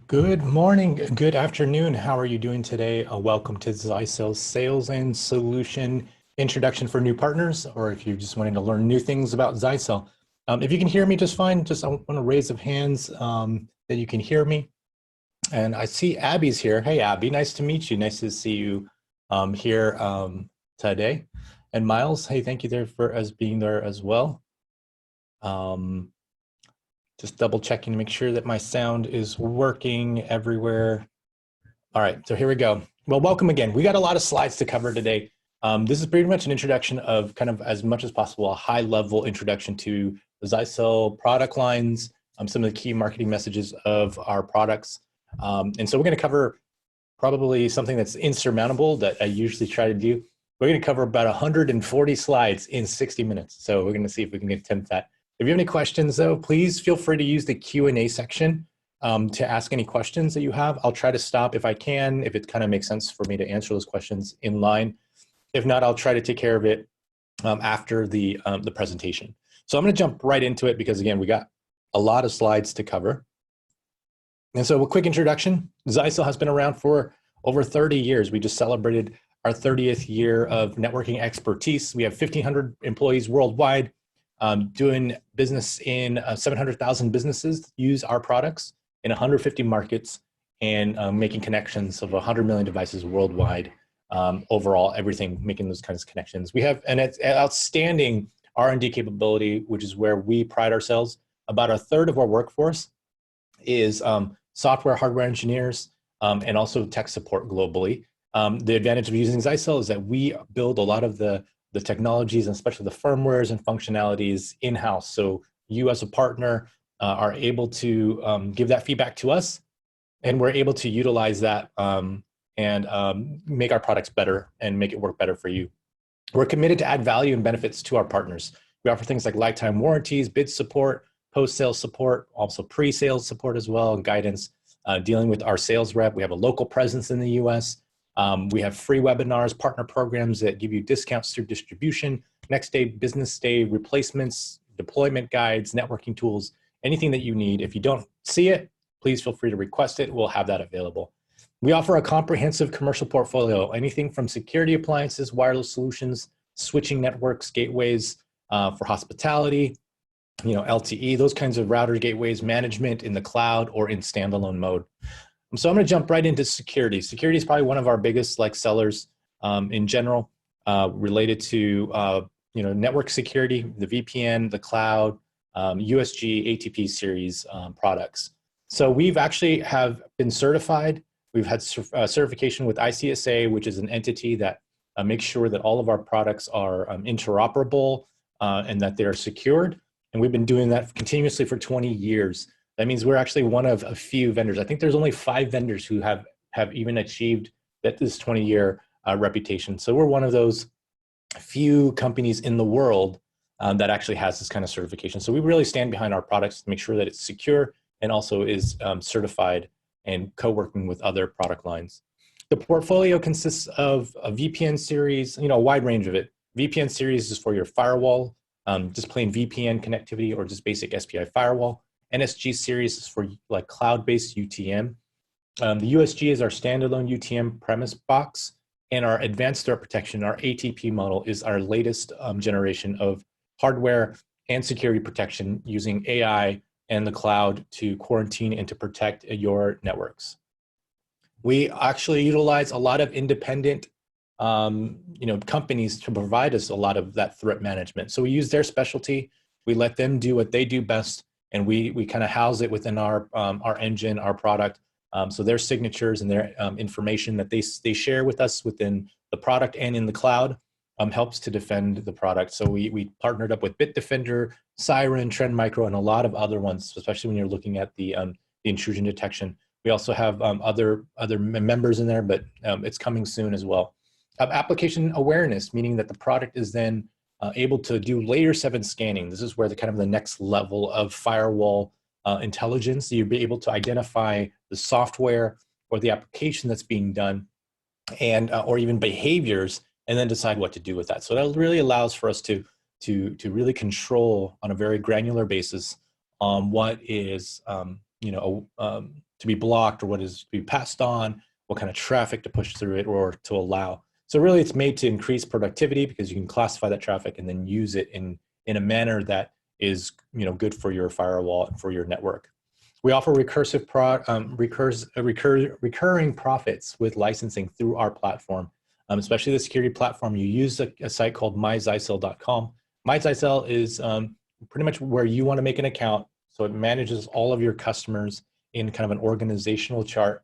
Good morning, good afternoon. How are you doing today? Welcome to Zyxel's Sales and Solution Introduction for New Partners, or if you're just wanting to learn new things about Zyxel. If you can hear me just fine, just I want a raise of hands that you can hear me. And I see Abby's here. Hey, Abby, nice to meet you. Nice to see you here today. And Miles, hey, thank you there for being there as well. Just double checking to make sure that my sound is working everywhere. All right, so here we go. Well, welcome again. We got a lot of slides to cover today. This is pretty much an introduction of kind of as much as possible, a high level introduction to the Zyxel product lines, some of the key marketing messages of our products. And so we're gonna cover probably something that's insurmountable that I usually try to do. We're gonna cover about 140 slides in 60 minutes. So we're gonna see if we can attempt that. If you have any questions though, please feel free to use the Q&A section to ask any questions that you have. I'll try to stop if I can, if it kind of makes sense for me to answer those questions in line. If not, I'll try to take care of it after the presentation. So I'm gonna jump right into it because again, we got a lot of slides to cover. And so a quick introduction, Zyxel has been around for over 30 years. We just celebrated our 30th year of networking expertise. We have 1,500 employees worldwide. Doing business in 700,000 businesses use our products in 150 markets and making connections of 100 million devices worldwide. Overall, everything making those kinds of connections. We have an outstanding R&D capability, which is where we pride ourselves. About a third of our workforce is software, hardware engineers, and also tech support globally. The advantage of using Zyxel is that we build a lot of the technologies and especially the firmwares and functionalities in-house. So you as a partner are able to give that feedback to us, and we're able to utilize that and make our products better and make it work better for you. We're committed to add value and benefits to our partners. We offer things like lifetime warranties, bid support, post-sales support, also pre-sales support as well, and guidance, dealing with our sales rep. We have a local presence in the US. We have free webinars, partner programs that give you discounts through distribution, next day, business day replacements, deployment guides, networking tools, anything that you need. If you don't see it, please feel free to request it. We'll have that available. We offer a comprehensive commercial portfolio, anything from security appliances, wireless solutions, switching networks, gateways for hospitality, LTE, those kinds of router gateways, management in the cloud or in standalone mode. So I'm going to jump right into security. Security is probably one of our biggest sellers in general, related to network security, the VPN, the cloud, USG, ATP series products. So we've actually have been certified. We've had certification with ICSA, which is an entity that makes sure that all of our products are interoperable and that they're secured. And we've been doing that continuously for 20 years. That means we're actually one of a few vendors. I think there's only 5 vendors who have even achieved this 20-year reputation. So we're one of those few companies in the world that actually has this kind of certification. So we really stand behind our products to make sure that it's secure and also is certified and co-working with other product lines. The portfolio consists of a VPN series, a wide range of it. VPN series is for your firewall, just plain VPN connectivity or just basic SPI firewall. NSG series is for cloud-based UTM. The USG is our standalone UTM premise box, and our advanced threat protection, our ATP model, is our latest generation of hardware and security protection using AI and the cloud to quarantine and to protect your networks. We actually utilize a lot of independent companies to provide us a lot of that threat management. So we use their specialty. We let them do what they do best, and we kind of house it within our engine, our product. So their signatures and their information that they share with us within the product and in the cloud helps to defend the product. So we partnered up with Bitdefender, Siren, Trend Micro, and a lot of other ones, especially when you're looking at the intrusion detection. We also have other members in there, but it's coming soon as well. Application awareness, meaning that the product is then able to do layer 7 scanning. This is where the next level of firewall intelligence. You'll be able to identify the software or the application that's being done, and or even behaviors, and then decide what to do with that. So that really allows for us to really control on a very granular basis what is to be blocked or what is to be passed on, what kind of traffic to push through it or to allow. So really it's made to increase productivity because you can classify that traffic and then use it in a manner that is good for your firewall and for your network. We offer recurring profits with licensing through our platform, especially the security platform. You use a site called myzyxel.com. MyZyxel is pretty much where you want to make an account. So it manages all of your customers in kind of an organizational chart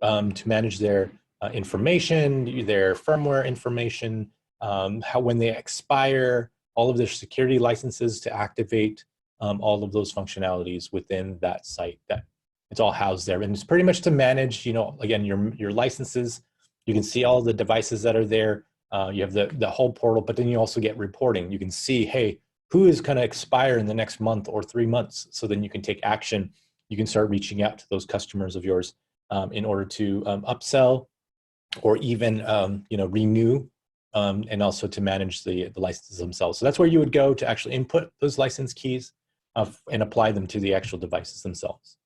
to manage their information, their firmware information, when they expire, all of their security licenses to activate all of those functionalities within that site. That it's all housed there, and it's pretty much to manage, again, your licenses. You can see all the devices that are there. You have the whole portal, but then you also get reporting. You can see, hey, who is going to expire in the next month or 3 months? So then you can take action. You can start reaching out to those customers of yours in order to upsell or even renew, and also to manage the licenses themselves. So that's where you would go to actually input those license keys and apply them to the actual devices themselves.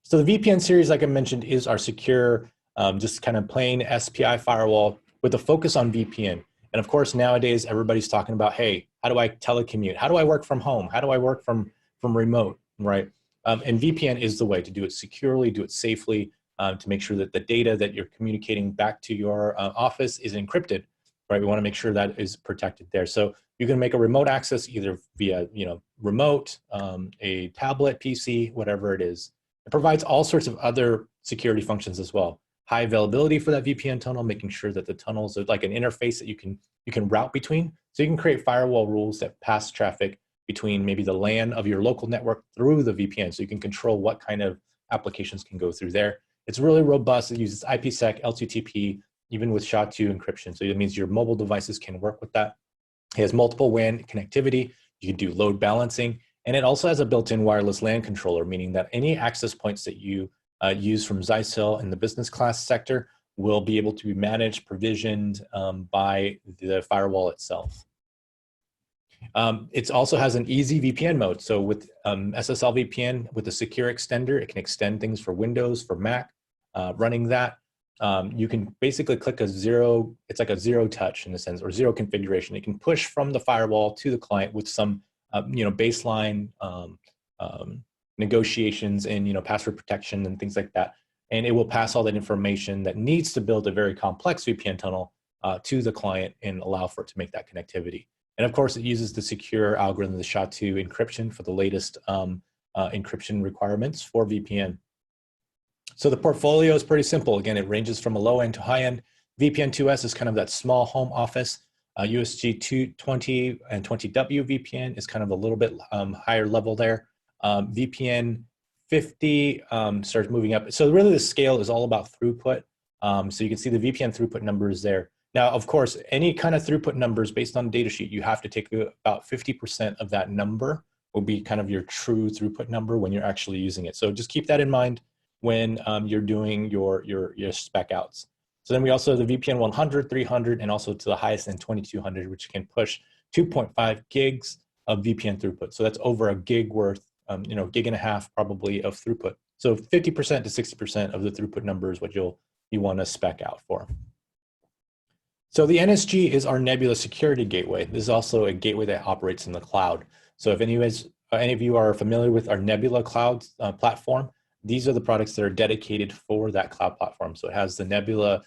So the VPN series, like I mentioned, is our secure, just kind of plain SPI firewall with a focus on VPN. And of course, nowadays, everybody's talking about, hey, how do I telecommute? How do I work from home? How do I work from remote, right? And VPN is the way to do it securely, do it safely, to make sure that the data that you're communicating back to your office is encrypted, right? We want to make sure that is protected there. So you can make a remote access either via, remote, a tablet, PC, whatever it is. It provides all sorts of other security functions as well. High availability for that VPN tunnel, making sure that the tunnels are like an interface that you can route between. So you can create firewall rules that pass traffic between maybe the LAN of your local network through the VPN. So you can control what kind of applications can go through there. It's really robust. It uses IPsec, LTTP, even with SHA-2 encryption. So it means your mobile devices can work with that. It has multiple WAN connectivity. You can do load balancing. And it also has a built-in wireless LAN controller, meaning that any access points that you use from Zyxel in the business class sector will be able to be managed, provisioned by the firewall itself. It also has an easy VPN mode. So with SSL VPN, with a secure extender, it can extend things for Windows, for Mac, running that. You can basically click it's like a zero touch in a sense, or zero configuration. It can push from the firewall to the client with some, baseline negotiations and, password protection and things like that. And it will pass all that information that needs to build a very complex VPN tunnel to the client and allow for it to make that connectivity. And of course, it uses the secure algorithm, the SHA-2 encryption for the latest encryption requirements for VPN. So the portfolio is pretty simple. Again, it ranges from a low end to high end. VPN 2S is kind of that small home office. USG 220 and 20W VPN is kind of a little bit higher level there. VPN 50 starts moving up. So really the scale is all about throughput. So you can see the VPN throughput numbers there. Now, of course, any kind of throughput numbers based on data sheet, you have to take about 50% of that number will be kind of your true throughput number when you're actually using it. So just keep that in mind when you're doing your spec outs. So then we also have the VPN 100, 300, and also to the highest end 2200, which can push 2.5 gigs of VPN throughput. So that's over a gig worth, gig and a half probably of throughput. So 50% to 60% of the throughput number is what you want to spec out for. So the NSG is our Nebula security gateway. This is also a gateway that operates in the cloud. So if any of you are familiar with our Nebula cloud platform, these are the products that are dedicated for that cloud platform. So it has the Nebula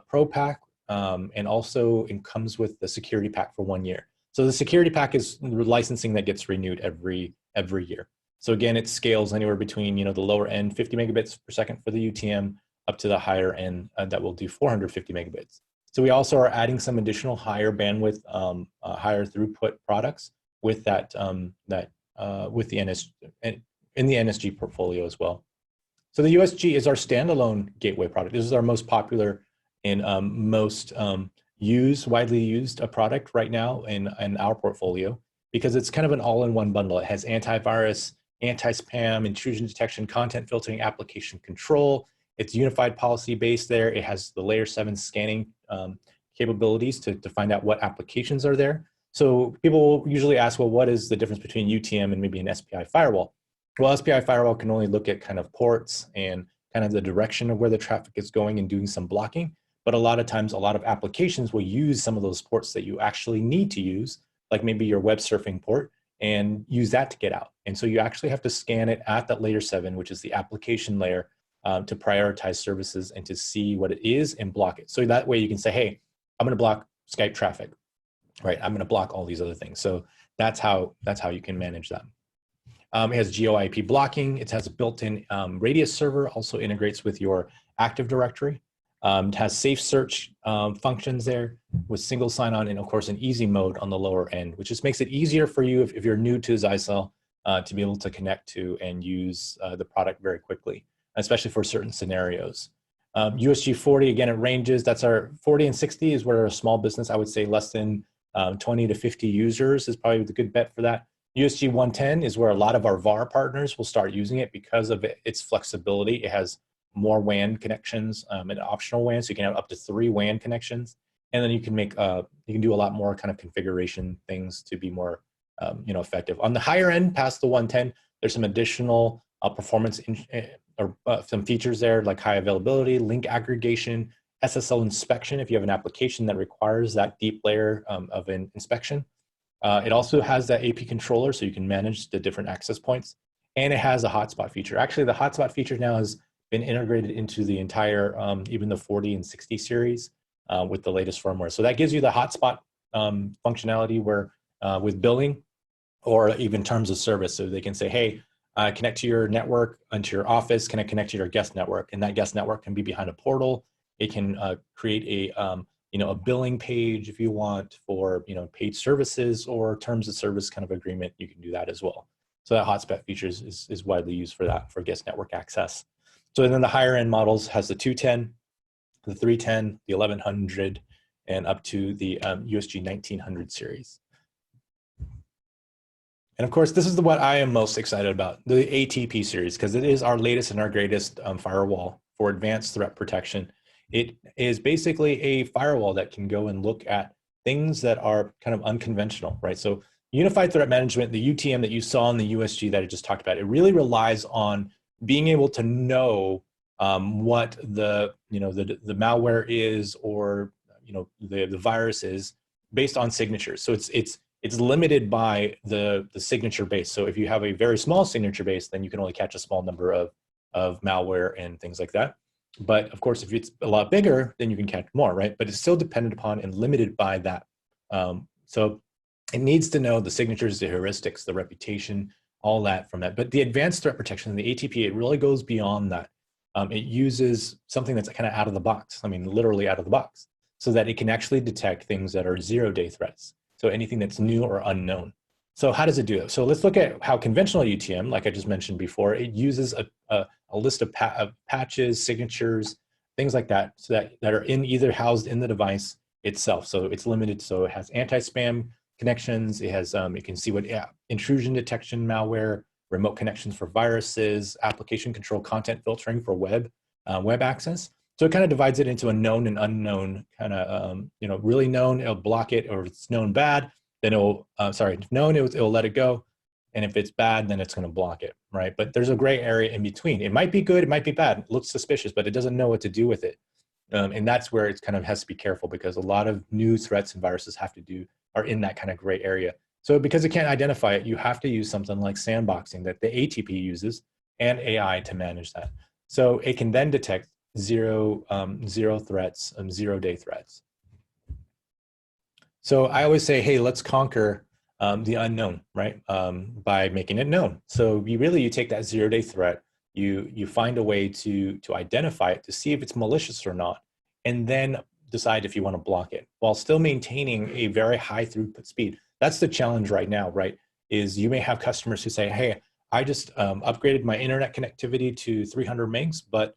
Pro Pack, and also it comes with the security pack for 1 year. So the security pack is licensing that gets renewed every year. So again, it scales anywhere between the lower end 50 megabits per second for the UTM up to the higher end that will do 450 megabits. So we also are adding some additional higher bandwidth, higher throughput products with that with the in the NSG portfolio as well. So the USG is our standalone gateway product. This is our most popular and most widely used product right now in our portfolio, because it's kind of an all-in-one bundle. It has antivirus, anti-spam, intrusion detection, content filtering, application control. It's unified policy based there. It has the layer 7 scanning capabilities to find out what applications are there. So people will usually ask, well, what is the difference between UTM and maybe an SPI firewall? Well, SPI firewall can only look at kind of ports and kind of the direction of where the traffic is going and doing some blocking. But a lot of times, a lot of applications will use some of those ports that you actually need to use, like maybe your web surfing port, and use that to get out. And so you actually have to scan it at that layer 7, which is the application layer, to prioritize services and to see what it is and block it. So that way you can say, hey, I'm going to block Skype traffic, right? I'm going to block all these other things. So that's how you can manage that. It has GeoIP blocking. It has a built-in radius server, also integrates with your Active Directory. It has safe search functions there with single sign-on and, of course, an easy mode on the lower end, which just makes it easier for you if you're new to Zyxel to be able to connect to and use the product very quickly, especially for certain scenarios. USG 40, again, it ranges. That's our 40 and 60 is where a small business, I would say less than 20 to 50 users is probably the good bet for that. USG 110 is where a lot of our VAR partners will start using it because of its flexibility. It has more WAN connections and optional WAN, so you can have up to 3 WAN connections, and then you can make you can do a lot more kind of configuration things to be more effective. On the higher end, past the 110, there's some additional performance or some features there like high availability, link aggregation, SSL inspection if you have an application that requires that deep layer of an inspection. It also has that AP controller, so you can manage the different access points. And it has a hotspot feature. Actually, the hotspot feature now has been integrated into the entire, even the 40 and 60 series with the latest firmware. So that gives you the hotspot functionality where with billing or even terms of service. So they can say, hey, connect to your network, onto your office, can I connect to your guest network? And that guest network can be behind a portal. It can create a billing page if you want for paid services or terms of service kind of agreement. You can do that as well. So that hotspot feature is widely used for that, for guest network access. So then the higher end models has the 210, the 310, the 1100, and up to the USG 1900 series. And of course, this is what I am most excited about, the ATP series, because it is our latest and our greatest firewall for advanced threat protection. It is basically a firewall that can go and look at things that are kind of unconventional, right? So unified threat management, the UTM that you saw in the USG that I just talked about, it really relies on being able to know what the malware is, or the virus is, based on signatures. So it's limited by the signature base. So if you have a very small signature base, then you can only catch a small number of malware and things like that. But of course, if it's a lot bigger, then you can catch more, right? But it's still dependent upon and limited by that. So it needs to know the signatures, the heuristics, the reputation, all that from that. But the advanced threat protection, the ATP, it really goes beyond that. It uses something that's kind of out of the box. I mean, literally out of the box, so that it can actually detect things that are zero-day threats. So anything that's new or unknown. So how does it do it? So let's look at how conventional UTM, like I just mentioned before, it uses a list of patches, signatures, things like that, so that are either housed in the device itself. So it's limited. So it has anti-spam connections. It has you can see what intrusion detection, malware, remote connections for viruses, application control, content filtering for web access. So it kind of divides it into a known and unknown kind of, really known, it'll block it, or if it's known bad, then it'll, if known, it'll let it go. And if it's bad, then it's going to block it, right? But there's a gray area in between. It might be good, it might be bad, it looks suspicious, but it doesn't know what to do with it. And that's where it kind of has to be careful, because a lot of new threats and viruses are in that kind of gray area. So because it can't identify it, you have to use something like sandboxing that the ATP uses and AI to manage that. So it can then detect zero threats, zero-day threats. So I always say, hey, let's conquer the unknown, right? By making it known. So you take that zero-day threat, you find a way to identify it, to see if it's malicious or not, and then decide if you want to block it while still maintaining a very high throughput speed. That's the challenge right now, right? Is you may have customers who say, hey, I just upgraded my internet connectivity to 300 megs, but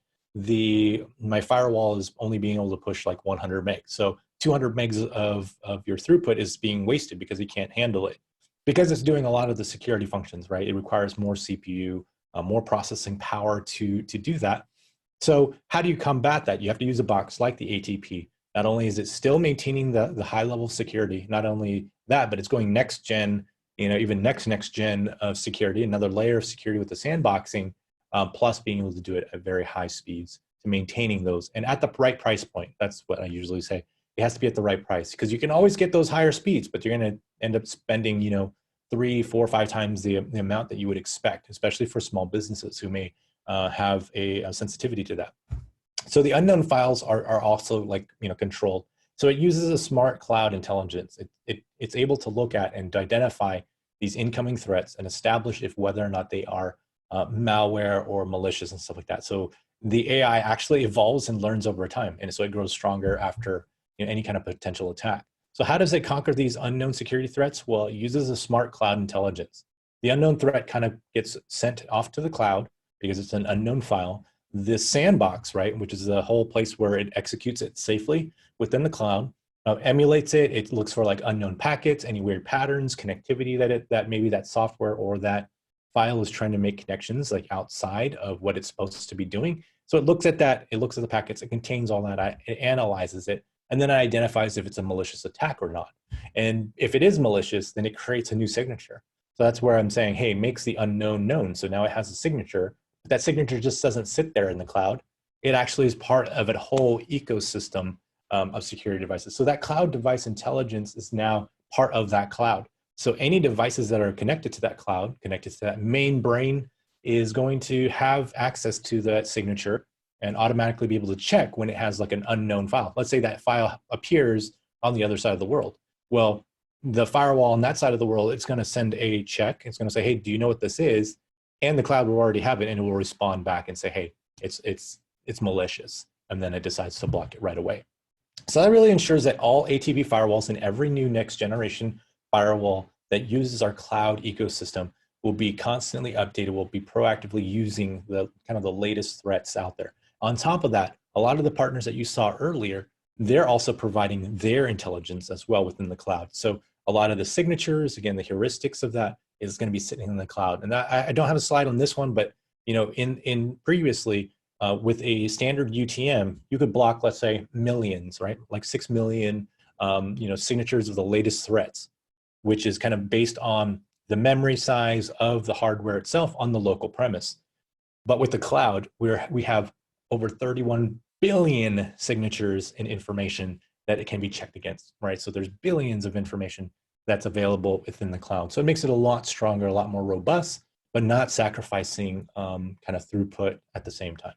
my firewall is only being able to push like 100 megs. So 200 megs of your throughput is being wasted because you can't handle it, because it's doing a lot of the security functions, right? It requires more CPU, more processing power to do that. So how do you combat that? You have to use a box like the ATP. Not only is it still maintaining the high level of security, not only that, but it's going next gen even next gen of security, another layer of security with the sandboxing, plus being able to do it at very high speeds to maintaining those and at the right price point. That's what I usually say. It has to be at the right price, because you can always get those higher speeds, but you're going to end up spending, 3, 4, 5 times the amount that you would expect, especially for small businesses who may have a sensitivity to that. So the unknown files are also controlled. So it uses a smart cloud intelligence. It's able to look at and identify these incoming threats and establish if whether or not they are malware or malicious and stuff like that. So the AI actually evolves and learns over time, and so it grows stronger after any kind of potential attack. So how does it conquer these unknown security threats? Well, it uses a smart cloud intelligence. The unknown threat kind of gets sent off to the cloud because it's an unknown file. This sandbox, right, which is the whole place where it executes it safely within the cloud, emulates it. It looks for like unknown packets, any weird patterns, connectivity that maybe that software or that file is trying to make connections like outside of what it's supposed to be doing. So it looks at that, it looks at the packets, it contains all that, it analyzes it, and then it identifies if it's a malicious attack or not. And if it is malicious, then it creates a new signature. So that's where I'm saying, hey, makes the unknown known. So now it has a signature, but that signature just doesn't sit there in the cloud. It actually is part of a whole ecosystem of security devices. So that cloud device intelligence is now part of that cloud. So any devices that are connected to that cloud, connected to that main brain, is going to have access to that signature and automatically be able to check when it has like an unknown file. Let's say that file appears on the other side of the world. Well, the firewall on that side of the world, it's going to send a check. It's going to say, hey, do you know what this is? And the cloud will already have it, and it will respond back and say, hey, it's malicious. And then it decides to block it right away. So that really ensures that all ATP firewalls and every new next generation firewall that uses our cloud ecosystem will be constantly updated, will be proactively using the kind of the latest threats out there. On top of that, a lot of the partners that you saw earlier, they're also providing their intelligence as well within the cloud. So a lot of the signatures, again, the heuristics of that is going to be sitting in the cloud. And I don't have a slide on this one, but in previously, with a standard UTM, you could block, let's say, millions, right? Like 6 million, signatures of the latest threats, which is kind of based on the memory size of the hardware itself on the local premise. But with the cloud, we have over 31 billion signatures and information that it can be checked against, right? So there's billions of information that's available within the cloud. So it makes it a lot stronger, a lot more robust, but not sacrificing kind of throughput at the same time.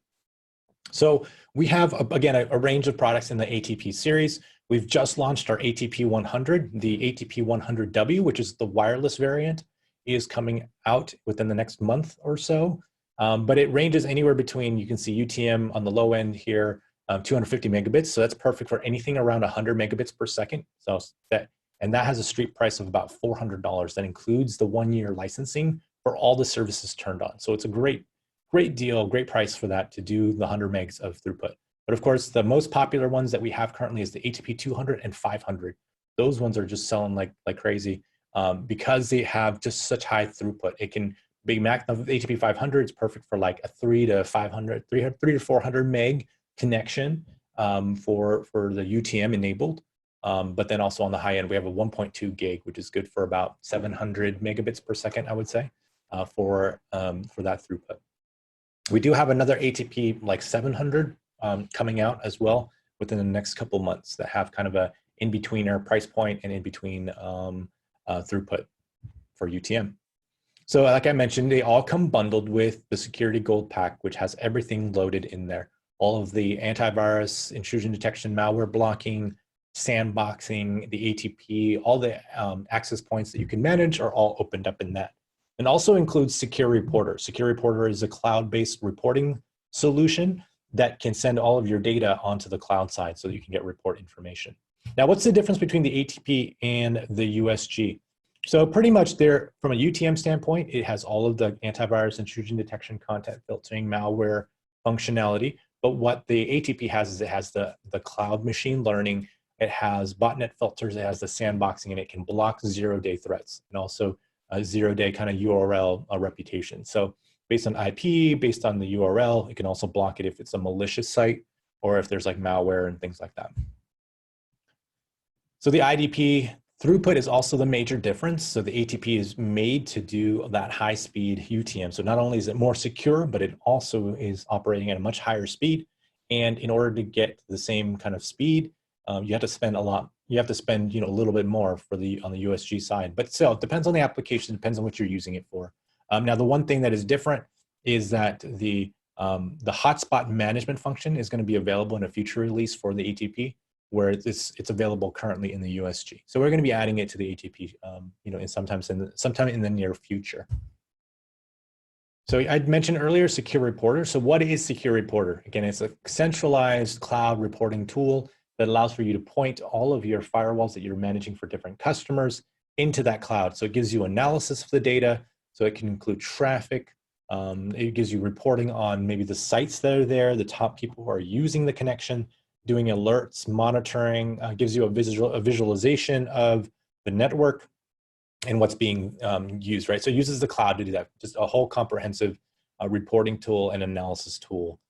So we have, again, a range of products in the ATP series. We've just launched our ATP 100. The ATP 100W, which is the wireless variant, is coming out within the next month or so. But it ranges anywhere between, you can see UTM on the low end here, 250 megabits. So that's perfect for anything around 100 megabits per second. And that has a street price of about $400. That includes the 1-year licensing for all the services turned on. So it's a great deal, great price for that to do the 100 megs of throughput. But of course, the most popular ones that we have currently is the ATP 200 and 500. Those ones are just selling like crazy because they have just such high throughput. It can be max of ATP 500. It's perfect for like a 3 to 400 meg connection for the UTM enabled. But then also on the high end, we have a 1.2 gig, which is good for about 700 megabits per second, I would say, for that throughput. We do have another ATP like 700 coming out as well within the next couple months that have kind of a in-betweener price point and in-between throughput for UTM. So like I mentioned, they all come bundled with the Security Gold Pack, which has everything loaded in there. All of the antivirus, intrusion detection, malware blocking, sandboxing, the ATP, all the access points that you can manage are all opened up in that. And also includes Secure Reporter. Secure Reporter is a cloud-based reporting solution that can send all of your data onto the cloud side so that you can get report information. Now, what's the difference between the ATP and the USG? So pretty much there, from a UTM standpoint, it has all of the antivirus, intrusion detection, content filtering, malware functionality. But what the ATP has is it has the cloud machine learning, it has botnet filters, it has the sandboxing, and it can block zero-day threats, and also a zero-day kind of URL reputation. So based on IP, based on the URL, it can also block it if it's a malicious site or if there's like malware and things like that. So the IDP Throughput is also the major difference. So the ATP is made to do that high speed UTM. So not only is it more secure, but it also is operating at a much higher speed. And in order to get the same kind of speed, you have to spend a lot. You have to spend, a little bit more for on the USG side. But still, it depends on the application. Depends on what you're using it for. Now, the one thing that is different is that the hotspot management function is going to be available in a future release for the ATP, where it's available currently in the USG. So we're going to be adding it to the ATP, sometime in the near future. So I'd mentioned earlier Secure Reporter. So what is Secure Reporter? Again, it's a centralized cloud reporting tool that allows for you to point all of your firewalls that you're managing for different customers into that cloud. So it gives you analysis of the data. So it can include traffic. It gives you reporting on maybe the sites that are there, the top people who are using the connection, doing alerts, monitoring, gives you a visualization of the network and what's being used, right? So it uses the cloud to do that, just a whole comprehensive reporting tool and analysis tool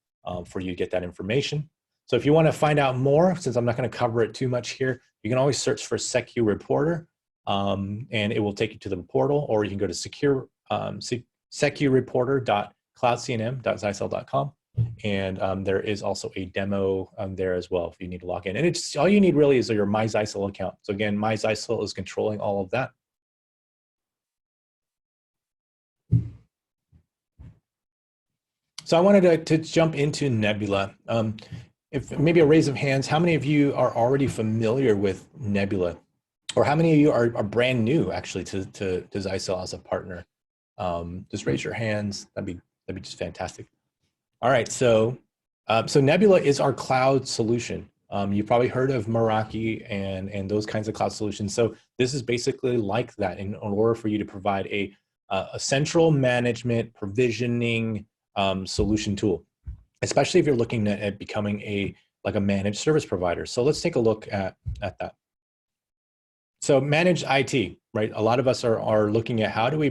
for you to get that information. So if you want to find out more, since I'm not going to cover it too much here, you can always search for Secure Reporter, and it will take you to the portal, or you can go to securereporter.cloudcnm.zyxel.com. And there is also a demo there as well if you need to log in. And it's all you need really is your MyZyxel account. So again, MyZyxel is controlling all of that. So I wanted to jump into Nebula. If maybe a raise of hands, how many of you are already familiar with Nebula? Or how many of you are brand new actually to Zyxel as a partner? Just raise your hands. That'd be just fantastic. All right, so Nebula is our cloud solution. You've probably heard of Meraki and those kinds of cloud solutions. So this is basically like that in order for you to provide a central management provisioning solution tool, especially if you're looking at becoming like a managed service provider. So let's take a look at that. So managed IT, right? A lot of us are looking at how do we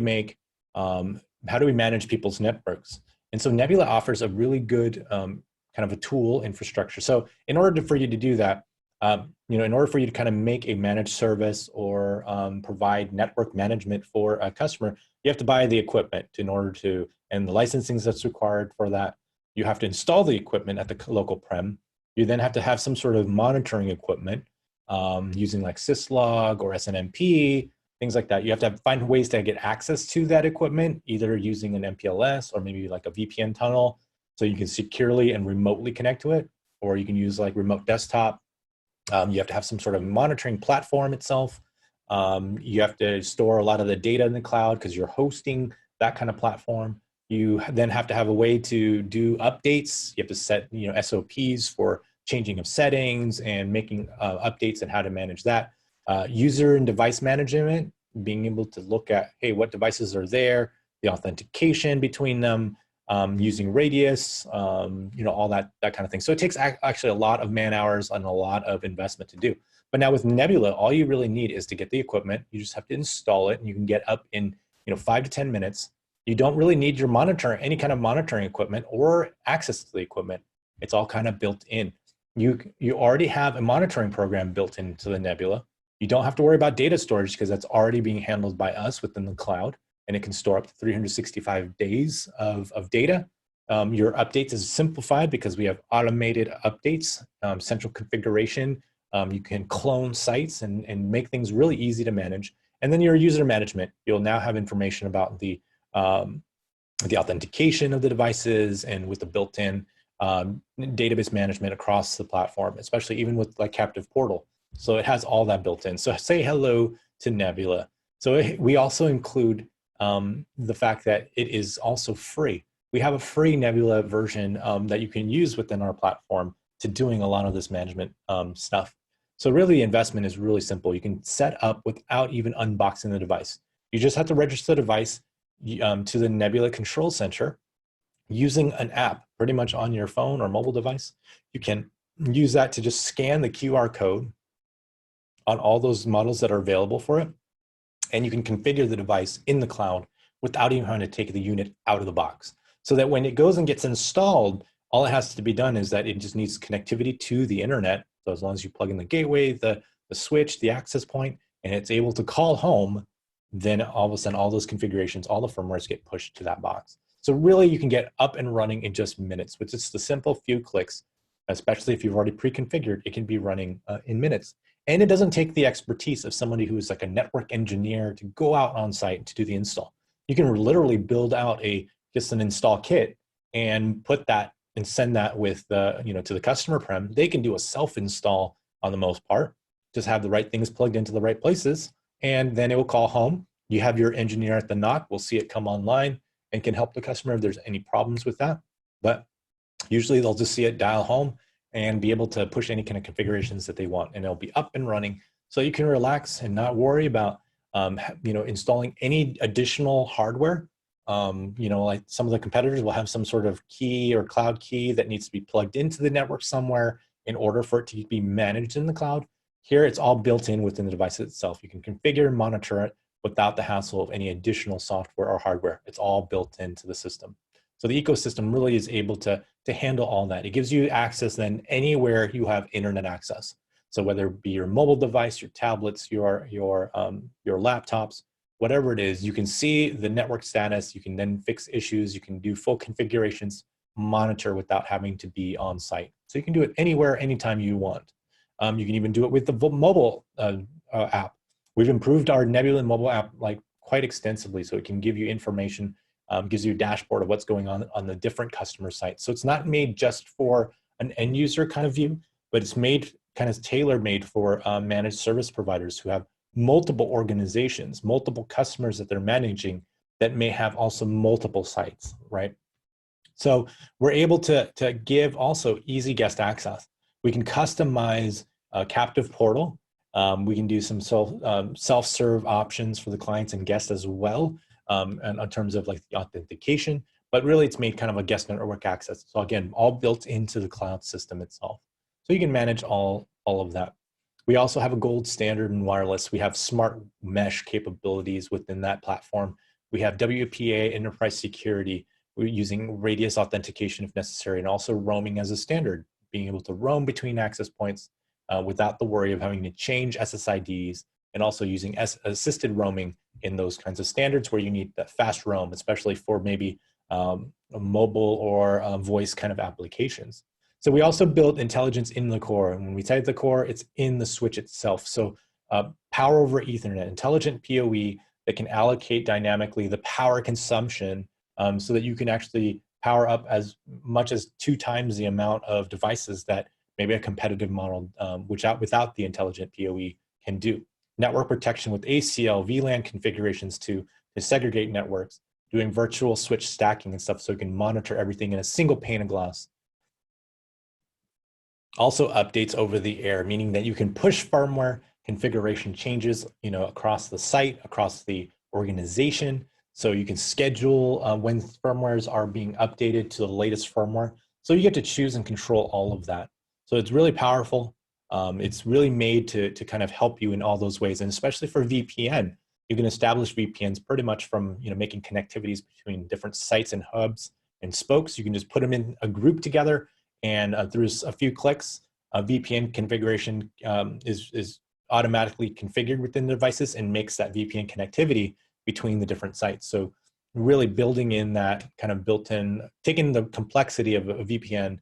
manage people's networks? And so Nebula offers a really good kind of a tool infrastructure. So in order for you to do that, in order for you to kind of make a managed service or provide network management for a customer, you have to buy the equipment and the licensing that's required for that. You have to install the equipment at the local prem. You then have to have some sort of monitoring equipment using like syslog or SNMP, things like that. You have to find ways to get access to that equipment, either using an MPLS or maybe like a VPN tunnel, so you can securely and remotely connect to it, or you can use like remote desktop. You have to have some sort of monitoring platform itself. You have to store a lot of the data in the cloud because you're hosting that kind of platform. You then have to have a way to do updates. You have to set SOPs for changing of settings and making updates and how to manage that. User and device management, being able to look at, hey, what devices are there, the authentication between them, using Radius, all that kind of thing. So it takes actually a lot of man hours and a lot of investment to do. But now with Nebula, all you really need is to get the equipment. You just have to install it, and you can get up in 5 to 10 minutes. You don't really need your any kind of monitoring equipment or access to the equipment. It's all kind of built in. You already have a monitoring program built into the Nebula. You don't have to worry about data storage because that's already being handled by us within the cloud, and it can store up to 365 days of data. Your updates is simplified because we have automated updates, central configuration. You can clone sites and make things really easy to manage. And then your user management, you'll now have information about the authentication of the devices and with the built-in database management across the platform, especially even with like Captive Portal. So it has all that built in. So say hello to Nebula. So we also include the fact that it is also free. We have a free Nebula version that you can use within our platform to doing a lot of this management stuff. So really the investment is really simple. You can set up without even unboxing the device. You just have to register the device to the Nebula Control Center using an app pretty much on your phone or mobile device. You can use that to just scan the QR code on all those models that are available for it. And you can configure the device in the cloud without even having to take the unit out of the box. So that when it goes and gets installed, all it has to be done is that it just needs connectivity to the internet. So as long as you plug in the gateway, the switch, the access point, and it's able to call home, then all of a sudden, all those configurations, all the firmwares get pushed to that box. So really, you can get up and running in just minutes with just the simple few clicks, especially if you've already pre-configured, it can be running in minutes. And it doesn't take the expertise of somebody who's like a network engineer to go out on site to do the install. You can literally build out just an install kit and put that and send that with the, to the customer prem. They can do a self-install on the most part, just have the right things plugged into the right places, and then it will call home. You have your engineer at the NOC, will see it come online and can help the customer if there's any problems with that. But usually they'll just see it dial home and be able to push any kind of configurations that they want, and it'll be up and running. So you can relax and not worry about installing any additional hardware. Like some of the competitors will have some sort of key or cloud key that needs to be plugged into the network somewhere in order for it to be managed in the cloud. Here, it's all built in within the device itself. You can configure and monitor it without the hassle of any additional software or hardware. It's all built into the system. So the ecosystem really is able to handle all that. It gives you access then anywhere you have internet access. So whether it be your mobile device, your tablets, your laptops, whatever it is, you can see the network status. You can then fix issues. You can do full configurations, monitor without having to be on site. So you can do it anywhere, anytime you want. You can even do it with the mobile app. We've improved our Nebula mobile app like quite extensively, so it can give you information, gives you a dashboard of what's going on the different customer sites. So it's not made just for an end user kind of view, but it's made kind of tailor-made for managed service providers who have multiple organizations, multiple customers that they're managing that may have also multiple sites, right? So we're able to give also easy guest access. We can customize a captive portal. We can do some self-serve options for the clients and guests as well, and in terms of like the authentication, but really it's made kind of a guest network access. So again, all built into the cloud system itself. So you can manage all of that. We also have a gold standard in wireless. We have smart mesh capabilities within that platform. We have WPA enterprise security. We're using radius authentication if necessary, and also roaming as a standard, being able to roam between access points without the worry of having to change SSIDs, and also using assisted roaming in those kinds of standards where you need that fast roam, especially for maybe a mobile or voice kind of applications. So we also built intelligence in the core. And when we type the core, it's in the switch itself. So power over Ethernet, intelligent PoE that can allocate dynamically the power consumption so that you can actually power up as much as 2 times the amount of devices that maybe a competitive model without the intelligent PoE can do. Network protection with ACL, VLAN configurations to segregate networks, doing virtual switch stacking and stuff so you can monitor everything in a single pane of glass. Also updates over the air, meaning that you can push firmware configuration changes, across the site, across the organization. So you can schedule when firmwares are being updated to the latest firmware. So you get to choose and control all of that. So it's really powerful. It's really made to kind of help you in all those ways. And especially for VPN, you can establish VPNs pretty much from making connectivities between different sites and hubs and spokes. You can just put them in a group together, and through a few clicks, a VPN configuration is automatically configured within the devices and makes that VPN connectivity between the different sites. So really building in that kind of built-in, taking the complexity of a VPN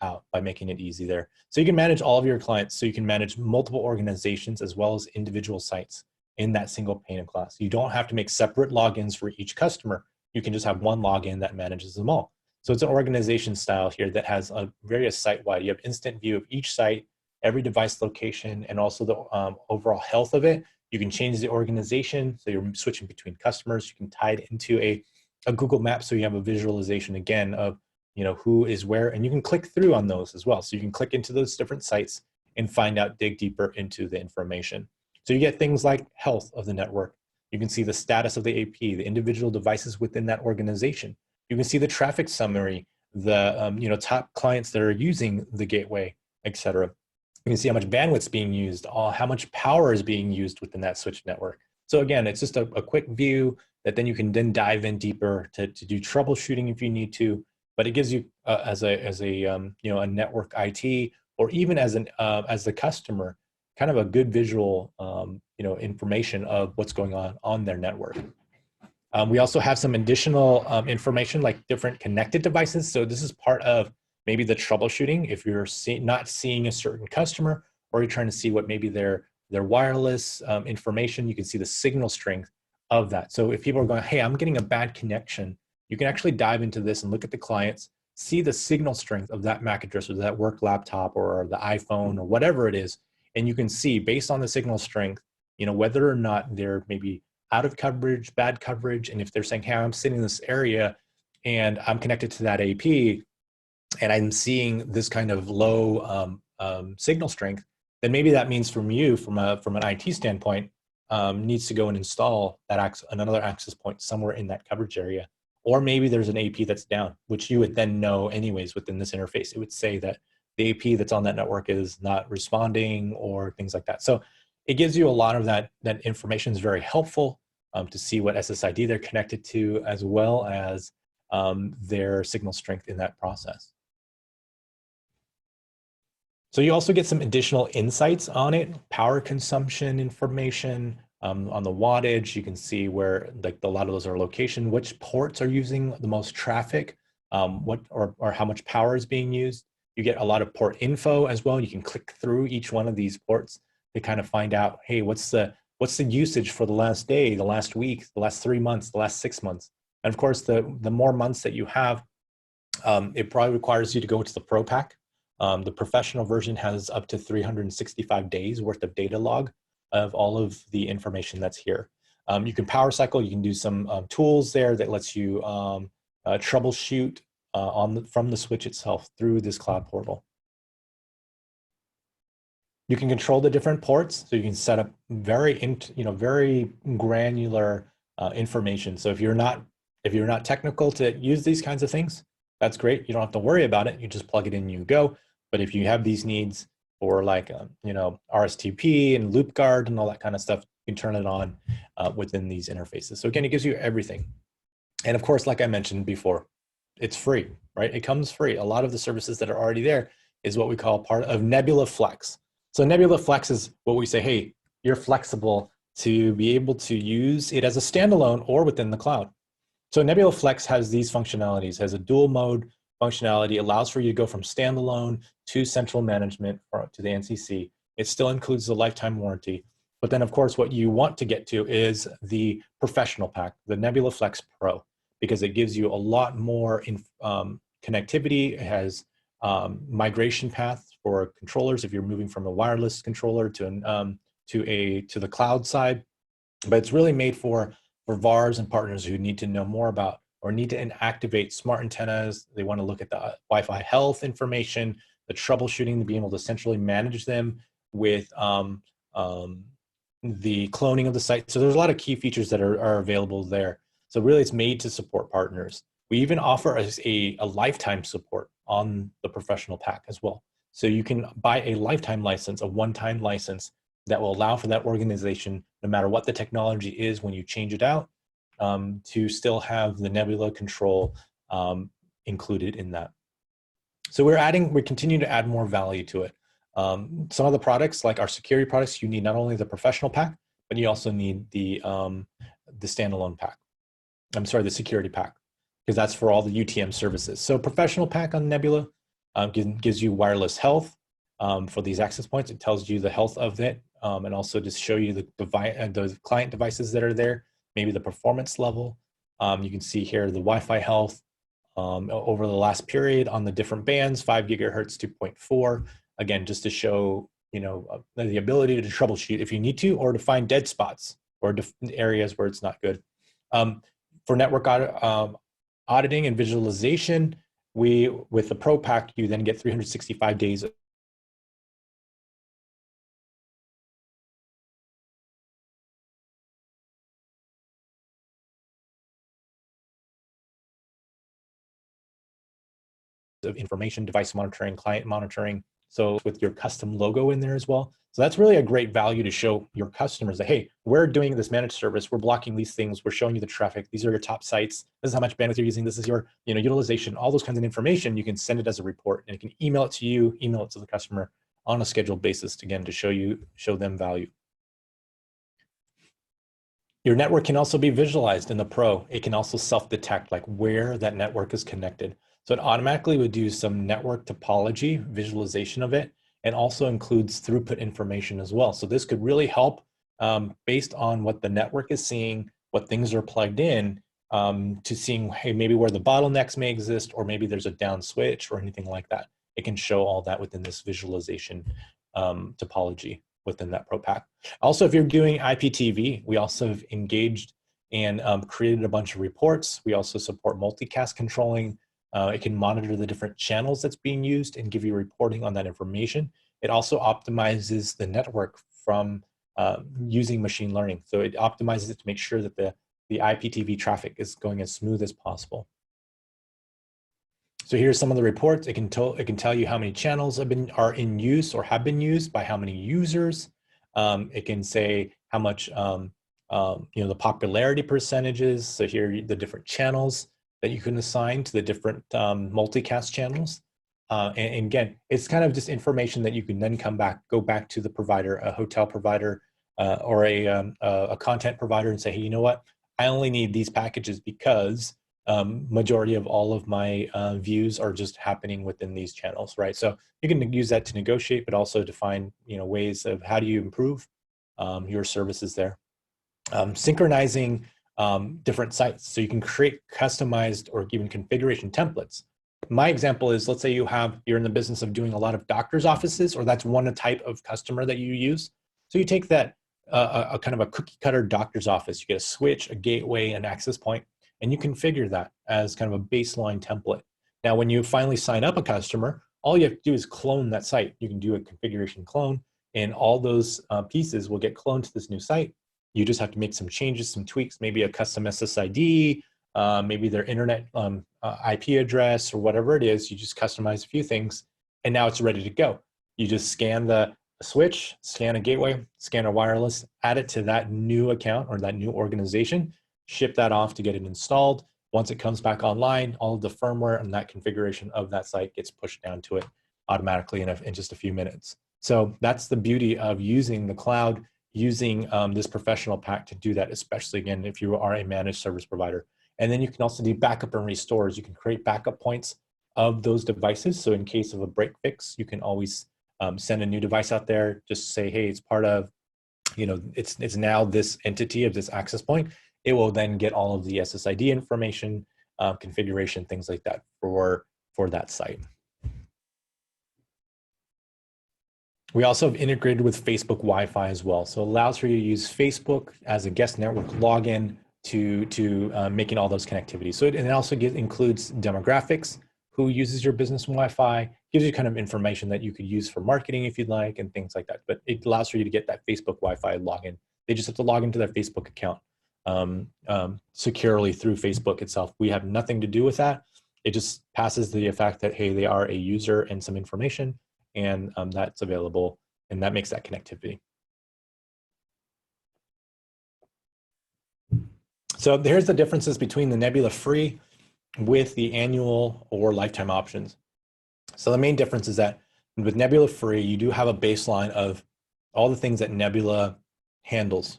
out by making it easy there. So you can manage all of your clients. So you can manage multiple organizations as well as individual sites in that single pane of glass. You don't have to make separate logins for each customer. You can just have one login that manages them all. So it's an organization style here that has a various site-wide. You have instant view of each site, every device location, and also the overall health of it. You can change the organization, so you're switching between customers. You can tie it into a Google map, so you have a visualization again of who is where, and you can click through on those as well. So you can click into those different sites and find out, dig deeper into the information. So you get things like health of the network. You can see the status of the AP, the individual devices within that organization. You can see the traffic summary, the top clients that are using the gateway, et cetera. You can see how much bandwidth's being used, how much power is being used within that switch network. So again, it's just a quick view that then you can then dive in deeper to do troubleshooting if you need to. But it gives you as a network IT, or even as the customer, kind of a good visual, information of what's going on their network. We also have some additional information like different connected devices. So this is part of maybe the troubleshooting. If you're not seeing a certain customer, or you're trying to see what maybe their wireless information, you can see the signal strength of that. So if people are going, hey, I'm getting a bad connection, you can actually dive into this and look at the clients, see the signal strength of that MAC address or that work laptop or the iPhone or whatever it is. And you can see based on the signal strength, whether or not they're maybe out of coverage, bad coverage. And if they're saying, hey, I'm sitting in this area and I'm connected to that AP and I'm seeing this kind of low signal strength, then maybe that means from an IT standpoint, needs to go and install another access point somewhere in that coverage area. Or maybe there's an AP that's down, which you would then know anyways within this interface. It would say that the AP that's on that network is not responding or things like that. So it gives you a lot of that information is very helpful to see what SSID they're connected to, as well as their signal strength in that process. So you also get some additional insights on it, power consumption information, on the wattage. You can see where a lot of those are location, which ports are using the most traffic, or how much power is being used. You get a lot of port info as well. You can click through each one of these ports to kind of find out, hey, what's the usage for the last day, the last week, the last 3 months, the last 6 months. And of course, the more months that you have, it probably requires you to go to the Pro Pack. The professional version has up to 365 days worth of data log of all of the information that's here. You can power cycle, you can do some tools there that lets you troubleshoot from the switch itself through this cloud portal. You can control the different ports, so you can set up very granular information. So if you're not technical to use these kinds of things, that's great. You don't have to worry about it. You just plug it in, you go. But if you have these needs for like RSTP and loop guard and all that kind of stuff, you can turn it on within these interfaces. So again, it gives you everything. And of course, like I mentioned before, it's free, right? It comes free. A lot of the services that are already there is what we call part of Nebula Flex. So Nebula Flex is what we say, hey, you're flexible to be able to use it as a standalone or within the cloud. So Nebula Flex has these functionalities, has a dual mode functionality, allows for you to go from standalone to central management to the NCC. It still includes the lifetime warranty. But then of course, what you want to get to is the professional pack, the Nebula Flex Pro, because it gives you a lot more connectivity. It has migration paths for controllers if you're moving from a wireless controller to the cloud side. But it's really made for VARs and partners who need to know more about or need to activate smart antennas. They want to look at the Wi-Fi health information, the troubleshooting, to be able to centrally manage them with the cloning of the site. So there's a lot of key features that are available there. So really it's made to support partners. We even offer a lifetime support on the professional pack as well. So you can buy a lifetime license, a one-time license that will allow for that organization, no matter what the technology is when you change it out, to still have the Nebula control included in that. So we continue to add more value to it. Some of the products, like our security products, you need not only the professional pack, but you also need the standalone pack. I'm sorry, the security pack, because that's for all the UTM services. So professional pack on Nebula gives you wireless health for these access points. It tells you the health of it, and also just show you the client devices that are there, maybe the performance level. You can see here the Wi-Fi health over the last period on the different bands, 5 gigahertz, 2.4. Again, just to show the ability to troubleshoot if you need to, or to find dead spots or areas where it's not good. For network auditing and visualization, with the Pro Pack, you then get 365 days of information, device monitoring, client monitoring. So with your custom logo in there as well. So that's really a great value to show your customers that, hey, we're doing this managed service. We're blocking these things. We're showing you the traffic. These are your top sites. This is how much bandwidth you're using. This is your utilization, all those kinds of information. You can send it as a report, and it can email it to you, email it to the customer, on a scheduled basis, again, to show them value. Your network can also be visualized in the Pro. It can also self-detect like where that network is connected. So it automatically would do some network topology visualization of it, and also includes throughput information as well. So this could really help based on what the network is seeing, what things are plugged in, to seeing, hey, maybe where the bottlenecks may exist, or maybe there's a down switch or anything like that. It can show all that within this visualization topology within that Pro Pack. Also, if you're doing IPTV, we also have engaged and created a bunch of reports. We also support multicast controlling. It can monitor the different channels that's being used and give you reporting on that information. It also optimizes the network from using machine learning. So it optimizes it to make sure that the IPTV traffic is going as smooth as possible. So here's some of the reports. It can tell you how many channels are in use or have been used by how many users. It can say how much the popularity percentages. So here are the different channels that you can assign to the different multicast channels. And again, it's kind of just information that you can then go back to the provider, a hotel provider, or a content provider, and say, hey, you know what? I only need these packages because majority of all of my views are just happening within these channels, right? So you can use that to negotiate, but also to find ways of how do you improve your services there. Synchronizing different sites, so you can create customized or even configuration templates. My example is, let's say you're in the business of doing a lot of doctor's offices, or that's one type of customer that you use. So you take that a kind of a cookie cutter doctor's office, you get a switch, a gateway, an access point, and you configure that as kind of a baseline template. Now, when you finally sign up a customer, all you have to do is clone that site. You can do a configuration clone, and all those pieces will get cloned to this new site. You just have to make some changes, some tweaks, maybe a custom SSID, maybe their internet IP address or whatever it is. You just customize a few things, and now it's ready to go. You just scan the switch, scan a gateway, scan a wireless, add it to that new account or that new organization, ship that off to get it installed. Once it comes back online, all of the firmware and that configuration of that site gets pushed down to it automatically in just a few minutes. So that's the beauty of using the cloud, using this professional pack to do that, especially again, if you are a managed service provider. And then you can also do backup and restores. You can create backup points of those devices. So in case of a break fix, you can always send a new device out there, just say, hey, it's part of, it's now this entity of this access point. It will then get all of the SSID information, configuration, things like that for that site. We also have integrated with Facebook Wi-Fi as well. So it allows for you to use Facebook as a guest network login to making all those connectivities. So it also includes demographics, who uses your business Wi-Fi, gives you kind of information that you could use for marketing if you'd like, and things like that. But it allows for you to get that Facebook Wi-Fi login. They just have to log into their Facebook account securely through Facebook itself. We have nothing to do with that. It just passes the fact that, hey, they are a user and some information, and that's available, and that makes that connectivity. So here's the differences between the Nebula Free with the annual or lifetime options. So the main difference is that with Nebula Free, you do have a baseline of all the things that Nebula handles.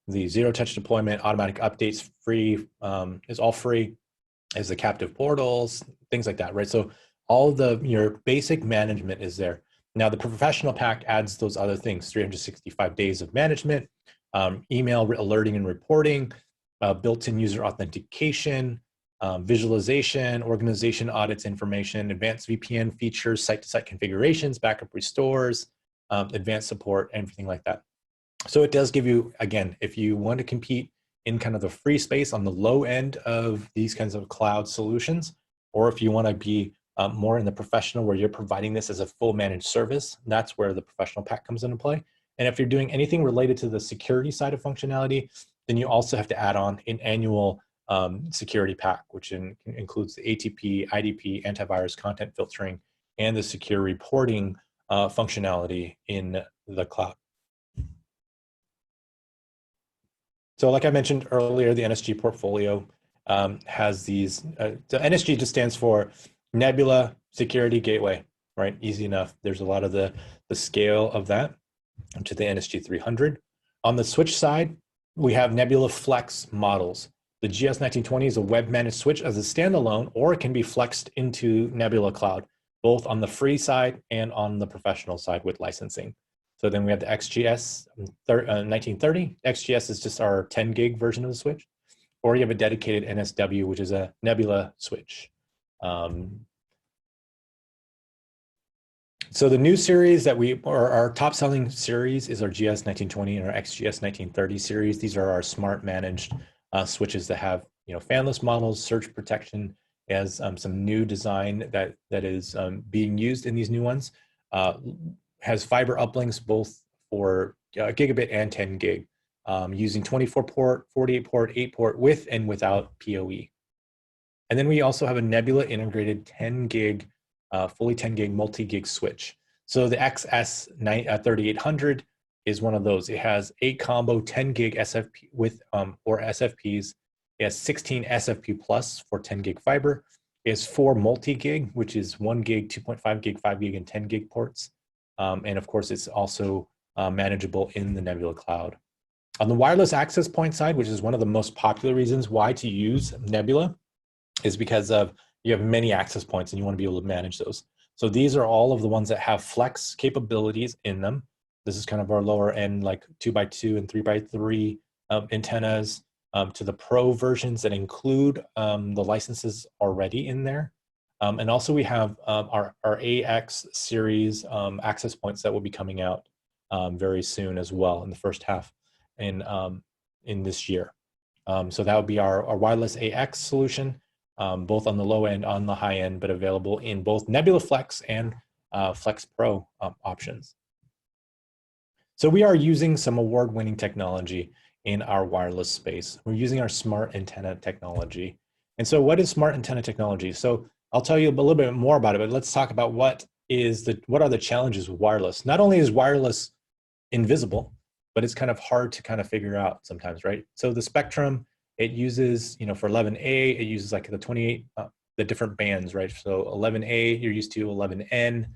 The zero-touch deployment, automatic updates, free, is all free, is the captive portals, things like that, right? So all your basic management is there. Now the professional pack adds those other things, 365 days of management, email alerting and reporting, built-in user authentication, visualization, organization audits information, advanced VPN features, site-to-site configurations, backup restores, advanced support, everything like that. So it does give you, again, if you want to compete in kind of the free space on the low end of these kinds of cloud solutions, or if you want to be more in the professional where you're providing this as a full managed service, that's where the professional pack comes into play. And if you're doing anything related to the security side of functionality, then you also have to add on an annual security pack, which includes the ATP, IDP, antivirus, content filtering, and the secure reporting functionality in the cloud. So like I mentioned earlier, the NSG portfolio has these, the NSG just stands for Nebula Security Gateway, right? Easy enough. There's a lot of the scale of that to the NSG 300. On the switch side, we have Nebula Flex models. The GS1920 is a web managed switch as a standalone, or it can be flexed into Nebula Cloud, both on the free side and on the professional side with licensing. So then we have the XGS 1930. XGS is just our 10 gig version of the switch, or you have a dedicated NSW, which is a Nebula switch. So the new series that our top selling series is our GS1920 and our XGS 1930 series. These are our smart managed switches that have, fanless models, surge protection, as some new design that is being used in these new ones. Has fiber uplinks both for gigabit and 10 gig, using 24 port, 48 port, 8 port with and without PoE. And then we also have a Nebula integrated 10 gig, fully 10 gig multi-gig switch. So the XS3800 is one of those. It has 8 combo 10 gig SFP with or SFPs. It has 16 SFP plus for 10 gig fiber. It has 4 multi-gig, which is 1 gig, 2.5 gig, 5 gig, and 10 gig ports. And of course, it's also manageable in the Nebula Cloud. On the wireless access point side, which is one of the most popular reasons why to use Nebula, is because of you have many access points and you want to be able to manage those. So these are all of the ones that have flex capabilities in them. This is kind of our lower end, like 2x2 and 3x3 antennas, to the pro versions that include the licenses already in there. And also we have our AX series access points that will be coming out very soon as well in the first half in this year. So that would be our wireless AX solution, both on the low end, on the high end, but available in both Nebula Flex and Flex Pro options. So we are using some award-winning technology in our wireless space. We're using our smart antenna technology. And so what is smart antenna technology? So I'll tell you a little bit more about it, but let's talk about what are the challenges with wireless. Not only is wireless invisible, but it's kind of hard to kind of figure out sometimes, right? So the spectrum, it uses, for 11A, it uses like the 28, the different bands, right? So 11A, you're used to 11N,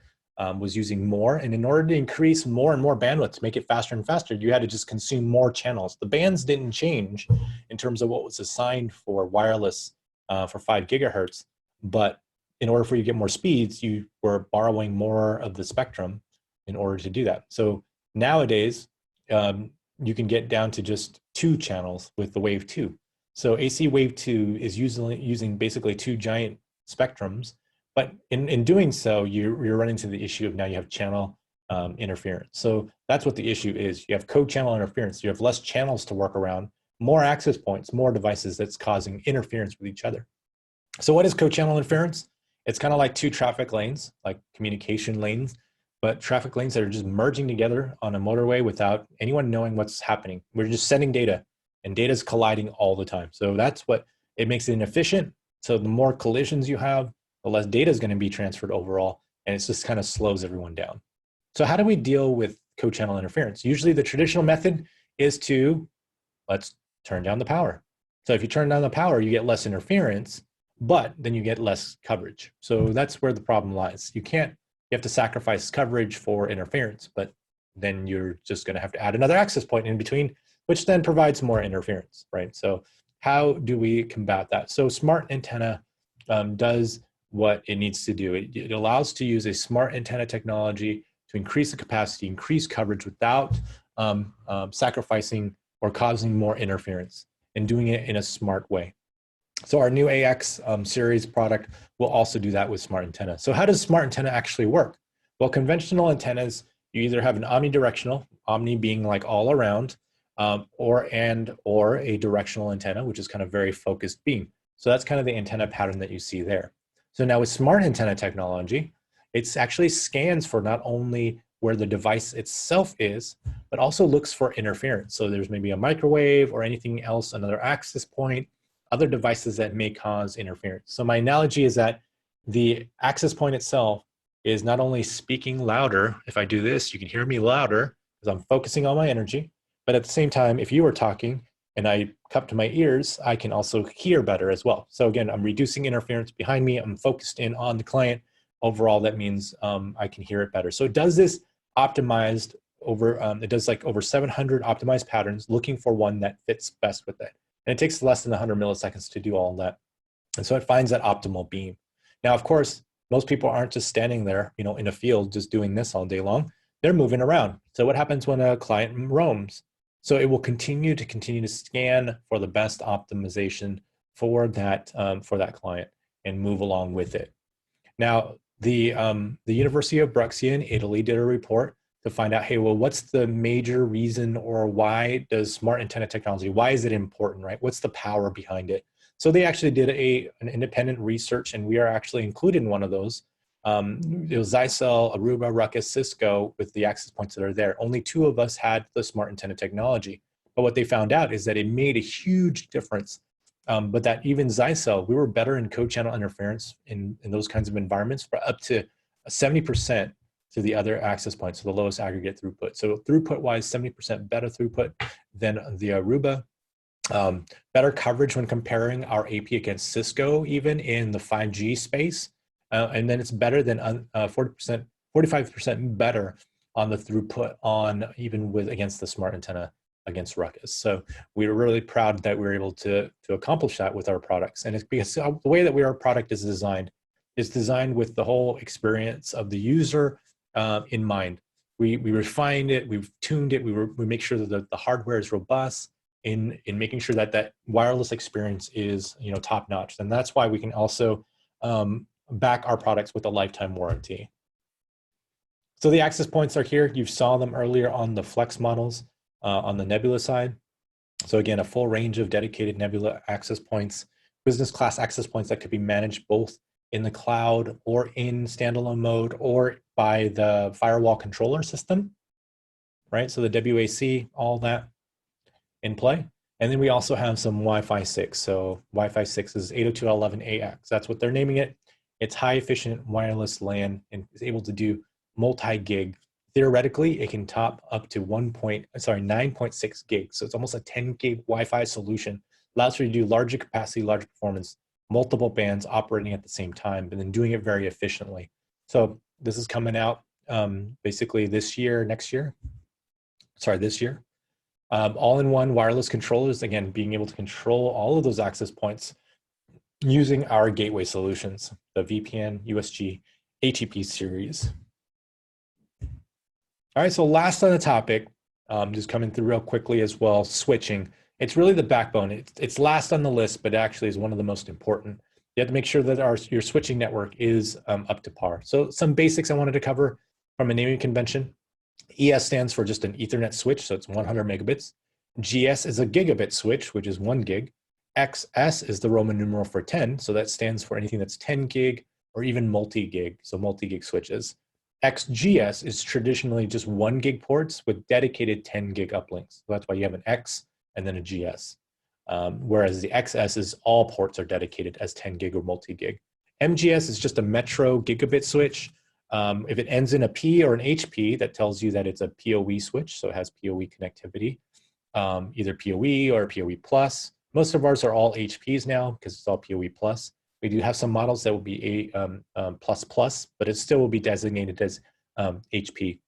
was using more. And in order to increase more and more bandwidth to make it faster and faster, you had to just consume more channels. The bands didn't change in terms of what was assigned for wireless for 5 gigahertz, but in order for you to get more speeds, you were borrowing more of the spectrum in order to do that. So nowadays, you can get down to just 2 channels with the Wave 2. So AC Wave 2 is using basically 2 giant spectrums, but in doing so, you're running into the issue of now you have channel interference. So that's what the issue is. You have co-channel interference. You have less channels to work around, more access points, more devices that's causing interference with each other. So what is co-channel interference? It's kind of like 2 traffic lanes, like communication lanes, but traffic lanes that are just merging together on a motorway without anyone knowing what's happening. We're just sending data, and data is colliding all the time. So that's what it makes it inefficient. So the more collisions you have, the less data is going to be transferred overall, and it just kind of slows everyone down. So how do we deal with co-channel interference? Usually the traditional method is to, let's turn down the power. So if you turn down the power, you get less interference, but then you get less coverage. So that's where the problem lies. You have to sacrifice coverage for interference, but then you're just going to have to add another access point in between, which then provides more interference, right? So how do we combat that? So smart antenna does what it needs to do. It allows to use a smart antenna technology to increase the capacity, increase coverage without sacrificing or causing more interference, and doing it in a smart way. So our new AX series product will also do that with smart antenna. So how does smart antenna actually work? Well, conventional antennas, you either have an omnidirectional, omni being like all around, or a directional antenna, which is kind of very focused beam. So that's kind of the antenna pattern that you see there. So now with smart antenna technology, it actually scans for not only where the device itself is, but also looks for interference. So there's maybe a microwave or anything else, another access point, other devices that may cause interference. So my analogy is that the access point itself is not only speaking louder. If I do this, you can hear me louder because I'm focusing on my energy. But at the same time, if you were talking and I cup to my ears, I can also hear better as well. So again, I'm reducing interference behind me. I'm focused in on the client overall that means I can hear it better. So it does this optimized over, it does like over 700 optimized patterns looking for one that fits best with it. And it takes less than 100 milliseconds to do all that. And so it finds that optimal beam. Now, of course, most people aren't just standing there, in a field just doing this all day long. They're moving around. So what happens when a client roams? So it will continue to scan for the best optimization for that client and move along with it. Now, the University of Brexia in Italy did a report to find out, hey, well, what's the major reason, or why does smart antenna technology, why is it important, right? What's the power behind it? So they actually did an independent research, and we are actually included in one of those. It was Zyxel, Aruba, Ruckus, Cisco with the access points that are there. Only 2 of us had the smart antenna technology. But what they found out is that it made a huge difference. But that even Zyxel, we were better in code channel interference in those kinds of environments, for up to 70% to the other access points, so the lowest aggregate throughput. So throughput-wise, 70% better throughput than the Aruba. Better coverage when comparing our AP against Cisco, even in the 5G space. And then it's better than 40%, 45% better on the throughput against the smart antenna against Ruckus. So we were really proud that we were able to accomplish that with our products. And it's because the way that our product is designed with the whole experience of the user in mind. We refined it, we've tuned it, we make sure that the hardware is robust in making sure that wireless experience is top notch. And that's why we can also back our products with a lifetime warranty. So the access points are here. You saw them earlier on the Flex models on the Nebula side. So again, a full range of dedicated Nebula access points, business class access points that could be managed both in the cloud or in standalone mode or by the firewall controller system, right? So the WAC, all that in play. And then we also have some Wi-Fi 6. So Wi-Fi 6 is 802.11ax. That's what they're naming it. It's high efficient wireless LAN and is able to do multi-gig. Theoretically, it can top up to 9.6 gigs. So it's almost a 10 gig Wi-Fi solution. Allows you to do larger capacity, larger performance, multiple bands operating at the same time, and then doing it very efficiently. So this is coming out basically this year. All-in-one wireless controllers, again, being able to control all of those access points using our gateway solutions, the VPN, USG, ATP series. All right, so last on the topic, just coming through real quickly as well, switching. It's really the backbone. It's last on the list, but actually is one of the most important. You have to make sure that your switching network is up to par. So some basics I wanted to cover from a naming convention. ES stands for just an Ethernet switch, so it's 100 megabits. GS is a gigabit switch, which is 1 gig. XS is the Roman numeral for 10, so that stands for anything that's 10 gig or even multi-gig, so multi-gig switches. XGS is traditionally just 1 gig ports with dedicated 10 gig uplinks. So that's why you have an X and then a GS. Whereas the XS is all ports are dedicated as 10 gig or multi-gig. MGS is just a metro gigabit switch. If it ends in a P or an HP, that tells you that it's a PoE switch, so it has PoE connectivity, either PoE or PoE plus. Most of ours are all HPs now because it's all PoE plus. We do have some models that will be plus plus, but it still will be designated as HP.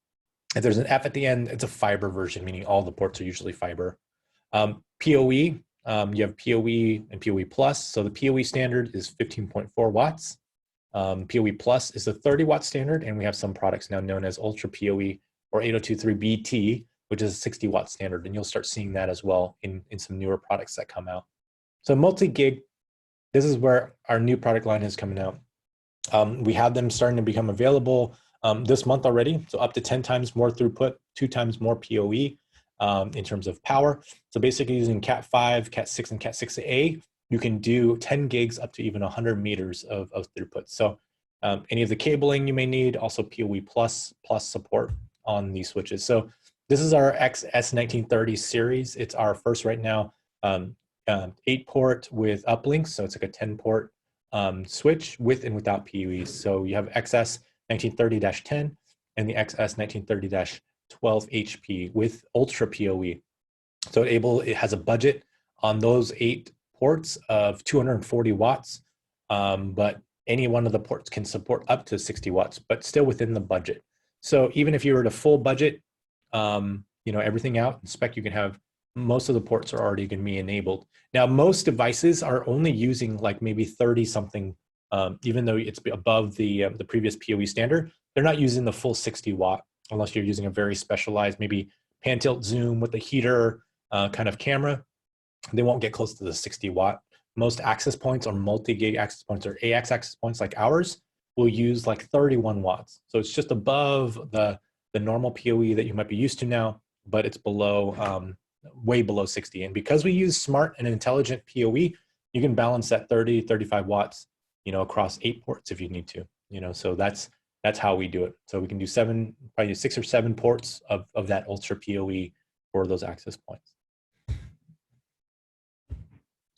If there's an F at the end, it's a fiber version, meaning all the ports are usually fiber. PoE, you have PoE and PoE plus. So the PoE standard is 15.4 watts. PoE plus is a 30 watt standard, and we have some products now known as Ultra PoE or 8023BT, which is a 60 watt standard, and you'll start seeing that as well in some newer products that come out. So multi-gig, this is where our new product line is coming out. We have them starting to become available this month already, so up to 10 times more throughput, 2 times more PoE in terms of power. So basically using Cat 5, Cat 6, and Cat 6A, you can do 10 gigs up to even 100 meters of throughput. So any of the cabling you may need, also PoE plus support on these switches. So this is our XS1930 series. It's our first right now 8-port with uplinks. So it's like a 10-port switch with and without PoE. So you have XS1930-10 and the XS1930-12 HP with Ultra PoE. So it has a budget on those 8 ports of 240 watts, but any one of the ports can support up to 60 watts, but still within the budget. So even if you were to full budget, everything out in spec, you can have most of the ports are already going to be enabled. Now, most devices are only using like maybe 30 something, even though it's above the previous PoE standard, they're not using the full 60 watt unless you're using a very specialized, maybe pan tilt zoom with a heater kind of camera. They won't get close to the 60 watt. Most access points or multi-gig access points or AX access points like ours will use like 31 watts. So it's just above the normal PoE that you might be used to now, but it's below, way below 60. And because we use smart and intelligent PoE, you can balance that 30, 35 watts, across 8 ports if you need to, so that's how we do it. So we can do probably 6 or 7 ports of that ultra PoE for those access points.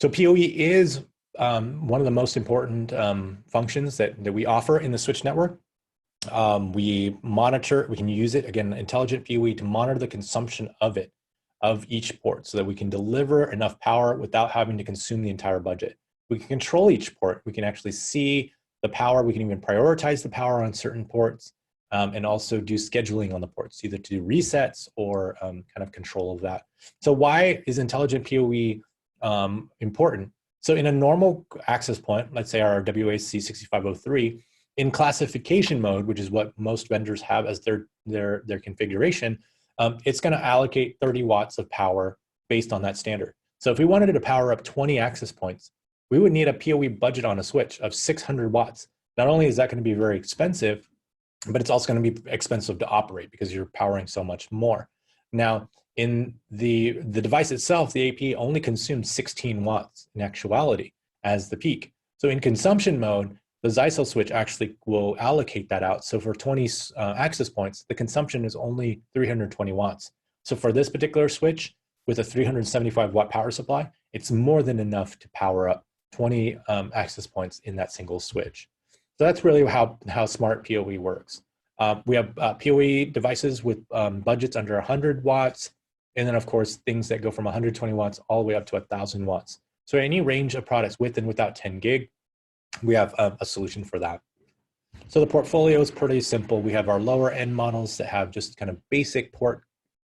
So PoE is one of the most important functions that we offer in the switch network. We can use it, again, intelligent PoE, to monitor the consumption of each port so that we can deliver enough power without having to consume the entire budget. We can control each port. We can actually see the power. We can even prioritize the power on certain ports and also do scheduling on the ports, either to do resets or kind of control of that. So why is intelligent PoE important? So in a normal access point, let's say our WAC 6503, in classification mode, which is what most vendors have as their configuration, it's going to allocate 30 watts of power based on that standard. So if we wanted to power up 20 access points, we would need a PoE budget on a switch of 600 watts. Not only is that going to be very expensive, but it's also going to be expensive to operate because you're powering so much more. Now, in the device itself, the AP only consumes 16 watts in actuality as the peak. So in consumption mode, the Zyxel switch actually will allocate that out. So for 20 access points, the consumption is only 320 watts. So for this particular switch, with a 375 watt power supply, it's more than enough to power up 20 access points in that single switch. So that's really how smart PoE works. We have PoE devices with budgets under 100 watts, and then of course things that go from 120 watts all the way up to 1,000 watts. So any range of products with and without 10 gig, we have a solution for that. So the portfolio is pretty simple. We have our lower end models that have just kind of basic ports,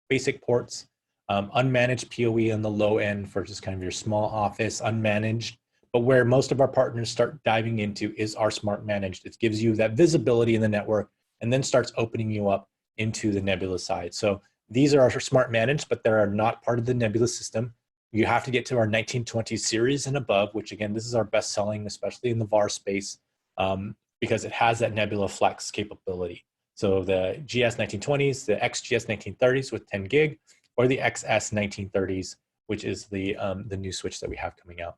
unmanaged PoE on the low end for just kind of your small office, unmanaged. But where most of our partners start diving into is our smart managed. It gives you that visibility in the network and then starts opening you up into the Nebula side. So these are our smart managed, but they are not part of the Nebula system. You have to get to our 1920 series and above, which again, this is our best selling, especially in the VAR space, because it has that Nebula Flex capability. So the GS 1920s, the XGS 1930s with 10 gig, or the XS 1930s, which is the new switch that we have coming out.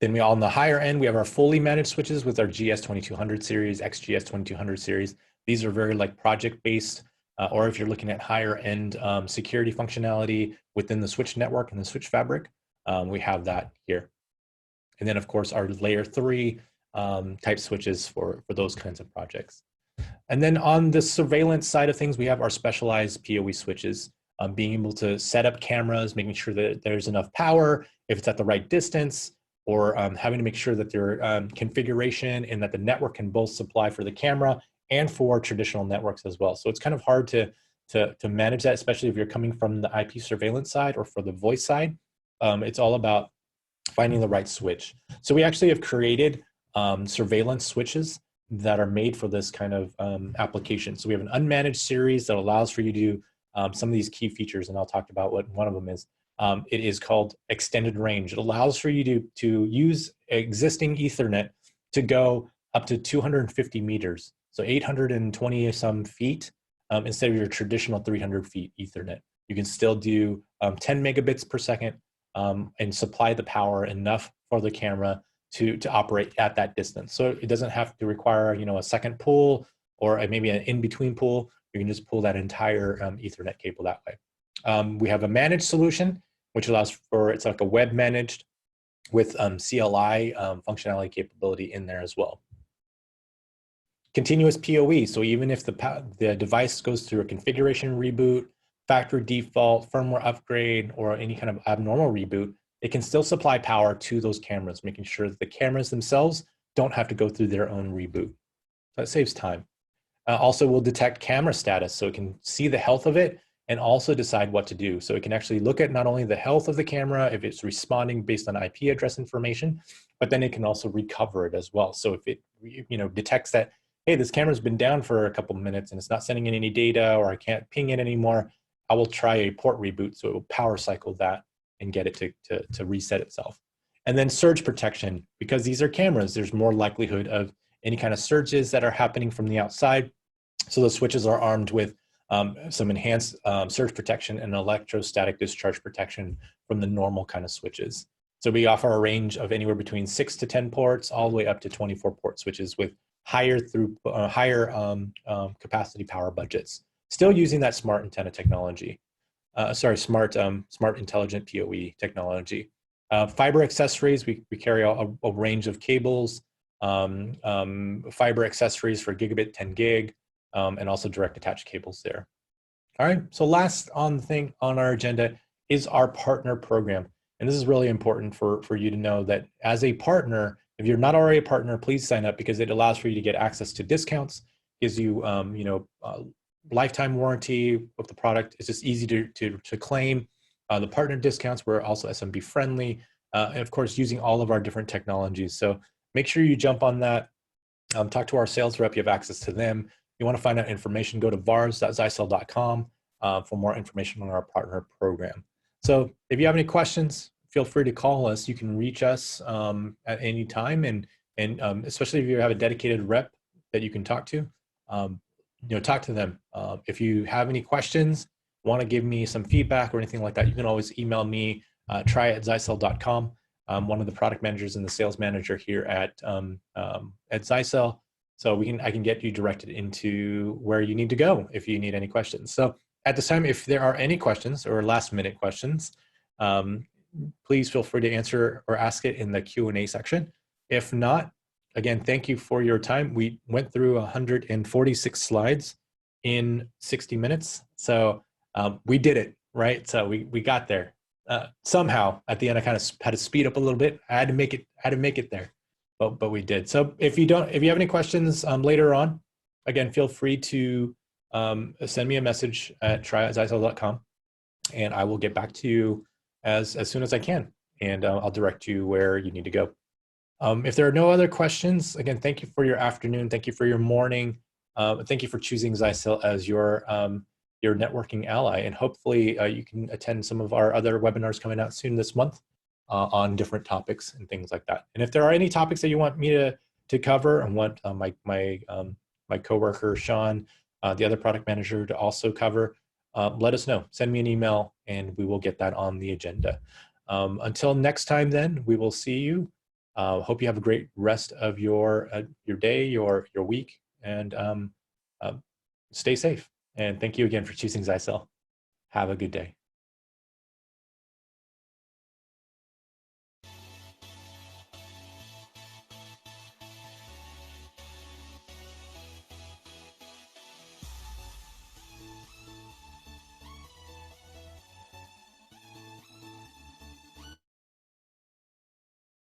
Then we on the higher end, we have our fully managed switches with our GS 2200 series, XGS 2200 series. These are very like project-based, or if you're looking at higher end security functionality within the switch network and the switch fabric, we have that here. And then of course our layer 3 type switches for those kinds of projects. And then on the surveillance side of things, we have our specialized PoE switches, being able to set up cameras, making sure that there's enough power, if it's at the right distance, or having to make sure that their configuration and that the network can both supply for the camera and for traditional networks as well. So it's kind of hard to manage that, especially if you're coming from the IP surveillance side or for the voice side. It's all about finding the right switch. So we actually have created surveillance switches that are made for this kind of application. So we have an unmanaged series that allows for you to do some of these key features, and I'll talk about what one of them is. It is called extended range. It allows for you to use existing Ethernet to go up to 250 meters, so 820 some feet, instead of your traditional 300 feet Ethernet. You can still do 10 megabits per second and supply the power enough for the camera to operate at that distance. So it doesn't have to require a second pull or maybe an in-between pull. You can just pull that entire Ethernet cable that way. We have a managed solution, which allows for, it's like a web managed with CLI functionality capability in there as well. Continuous PoE, so even if the device goes through a configuration reboot, factory default, firmware upgrade, or any kind of abnormal reboot, it can still supply power to those cameras, making sure that the cameras themselves don't have to go through their own reboot. So it saves time. Also, will detect camera status, so it can see the health of it and also decide what to do. So it can actually look at not only the health of the camera, if it's responding based on IP address information, but then it can also recover it as well. So if it detects that, hey, this camera's been down for a couple of minutes and it's not sending in any data, or I can't ping it anymore, I will try a port reboot, so it will power cycle that and get it to reset itself. And then surge protection, because these are cameras, there's more likelihood of any kind of surges that are happening from the outside. So the switches are armed with some enhanced surge protection and electrostatic discharge protection from the normal kind of switches. So we offer a range of anywhere between 6 to 10 ports, all the way up to 24 port switches with higher capacity power budgets, still using that smart antenna technology. Smart intelligent PoE technology. Fiber accessories, we carry a range of cables, fiber accessories for gigabit, 10 gig, and also direct attached cables there. All right, so last on our agenda is our partner program. And this is really important for you to know that as a partner, if you're not already a partner, please sign up, because it allows for you to get access to discounts, gives you, lifetime warranty of the product. It's just easy to claim. The partner discounts, we're also SMB friendly, and of course, using all of our different technologies. So make sure you jump on that. Talk to our sales rep, you have access to them. You want to find out information, go to vars.zyxel.com for more information on our partner program. So if you have any questions, feel free to call us. You can reach us at any time, and especially if you have a dedicated rep that you can talk to, talk to them. If you have any questions, want to give me some feedback or anything like that, you can always email me, try@zyxel.com. I'm one of the product managers and the sales manager here at Zyxel. So I can get you directed into where you need to go if you need any questions. So at this time, if there are any questions or last minute questions, please feel free to answer or ask it in the Q&A section. If not, again, thank you for your time. We went through 146 slides in 60 minutes. So we did it, right? So we got there. Somehow at the end, I kind of had to speed up a little bit. I had to make it there. But we did. So if you have any questions later on, again, feel free to send me a message at try@zyxel.com, and I will get back to you as soon as I can, and I'll direct you where you need to go. If there are no other questions, again, thank you for your afternoon. Thank you for your morning. Thank you for choosing Zyxel as your networking ally, and hopefully you can attend some of our other webinars coming out soon this month on different topics and things like that. And if there are any topics that you want me to cover and want my coworker Sean, the other product manager, to also cover, let us know. Send me an email and we will get that on the agenda. Until next time, then, we will see you. Hope you have a great rest of your day, your week, and stay safe. And thank you again for choosing Zyxel. Have a good day.